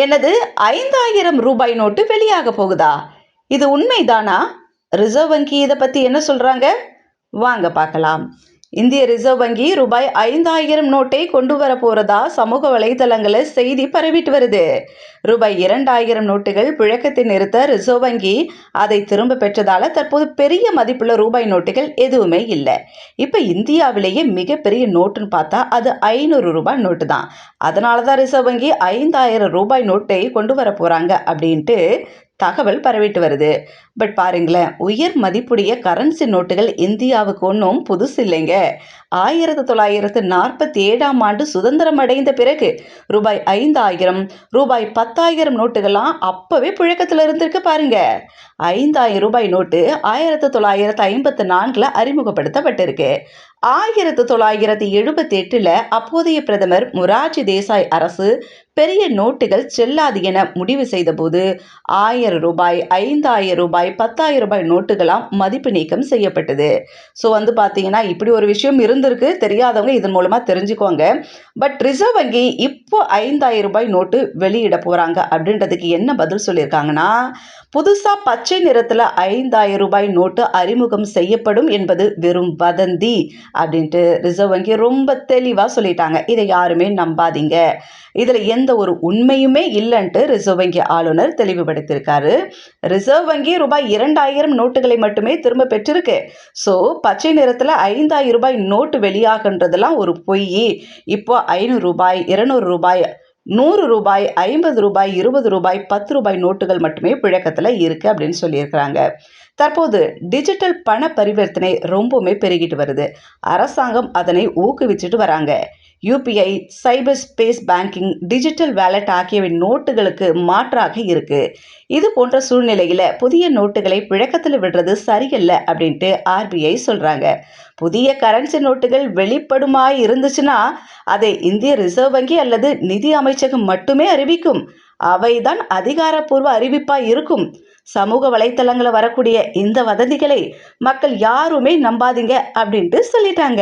என்னது, 5000 ரூபாய் நோட்டு வெளியாக போகுதா? இது உண்மைதானா? ரிசர்வ் வங்கி இதை பத்தி என்ன சொல்றாங்க? வாங்க பார்க்கலாம். இந்திய ரிசர்வ் வங்கி ரூபாய் 5000 நோட்டை கொண்டு வர போறதா சமூக வலைதளங்களில் செய்தி பரவிட்டு வருது. ரூபாய் 2000 நோட்டுகள் புழக்கத்தை நிறுத்த ரிசர்வ் வங்கி அதை திரும்ப பெற்றதால தற்போது பெரிய மதிப்புள்ள ரூபாய் நோட்டுகள் எதுவுமே இல்லை. இப்ப இந்தியாவிலேயே மிகப்பெரிய நோட்டுன்னு பார்த்தா அது 500 ரூபாய் நோட்டு தான். அதனால தான் ரிசர்வ் வங்கி 5000 ரூபாய் நோட்டை கொண்டு வர போறாங்க அப்படின்ட்டு தகவல் பரவிட்டு வருது. பட் பாருங்களேன், உயர் மதிப்புடைய கரன்சி நோட்டுகள் இந்தியாவுக்கு ஒன்றும் புதுசு இல்லைங்க. 1947ஆம் ஆண்டு சுதந்திரம் அடைந்த பிறகு ரூபாய் 5000, ரூபாய் 10,000 நோட்டுகள்லாம் அப்பவே புழக்கத்தில் இருந்திருக்கு பாருங்க. 5000 ரூபாய் நோட்டு 1954 அறிமுகப்படுத்தப்பட்டிருக்கு. 1978 அப்போதைய பிரதமர் மொரார்ஜி தேசாய் அரசு பெரிய நோட்டுகள் செல்லாது என முடிவு செய்த போது 1000 ரூபாய், 5000 ரூபாய், 10,000 ரூபாய் நோட்டுகளாம் மதிப்பு நீக்கம் செய்யப்பட்டது. ஸோ பார்த்தீங்கன்னா இப்படி ஒரு விஷயம் இருந்திருக்கு. தெரியாதவங்க இதன் மூலமா தெரிஞ்சுக்கோங்க. பட் ரிசர்வ் வங்கி இப்போ 5000 ரூபாய் நோட்டு வெளியிட போறாங்க அப்படின்றதுக்கு என்ன பதில் சொல்லியிருக்காங்கன்னா, புதுசா பச்சை நிறத்துல 5000 ரூபாய் நோட்டு அறிமுகம் செய்யப்படும் என்பது வெறும் வதந்தி அப்படின்ட்டு ரிசர்வ் வங்கி ரொம்ப தெளிவா சொல்லிட்டாங்க. இதை யாருமே நம்பாதீங்க, இதுல எந்த ஒரு உண்மையுமே இல்லைன்ட்டு ரிசர்வ் வங்கி ஆளுநர் தெளிவுபடுத்தியிருக்காரு. ரிசர்வ் வங்கி ரூபாய் 2000 நோட்டுகளை மட்டுமே திரும்ப பெற்றிருக்கு. ஸோ பச்சை நிறத்துல 5000 ரூபாய் நோட்டு வெளியாகன்றதெல்லாம் ஒரு பொய். இப்போ 500 ரூபாய், 200 ரூபாய், 100 ரூபாய், 50 ரூபாய், 20 ரூபாய், 10 ரூபாய் நோட்டுகள் மட்டுமே புழக்கத்தில் இருக்கு அப்படின்னு சொல்லியிருக்கிறாங்க. தற்போது டிஜிட்டல் பண பரிவர்த்தனை ரொம்பவுமே பெருகிட்டு வருது. அரசாங்கம் அதனை ஊக்குவிச்சுட்டு வராங்க. UPI, cyber space banking, digital wallet ஆகியவை நோட்டுகளுக்கு மாற்றாக இருக்கு. இது போன்ற சூழ்நிலையில புதிய நோட்டுகளை புழக்கத்தில் விடுறது சரியில்ல அப்படின்ட்டு ஆர்பிஐ சொல்றாங்க. புதிய கரன்சி நோட்டுகள் வெளிப்படுமாய் இருந்துச்சுன்னா அதை இந்திய ரிசர்வ் வங்கி அல்லது நிதி அமைச்சகம் மட்டுமே அறிவிக்கும். அவைதான் அதிகாரப்பூர்வ அறிவிப்பா இருக்கும். சமூக வலைத்தளங்களை வரக்கூடிய இந்த வதந்திகளை மக்கள் யாருமே நம்பாதீங்க அப்படின்ட்டு சொல்லிட்டாங்க.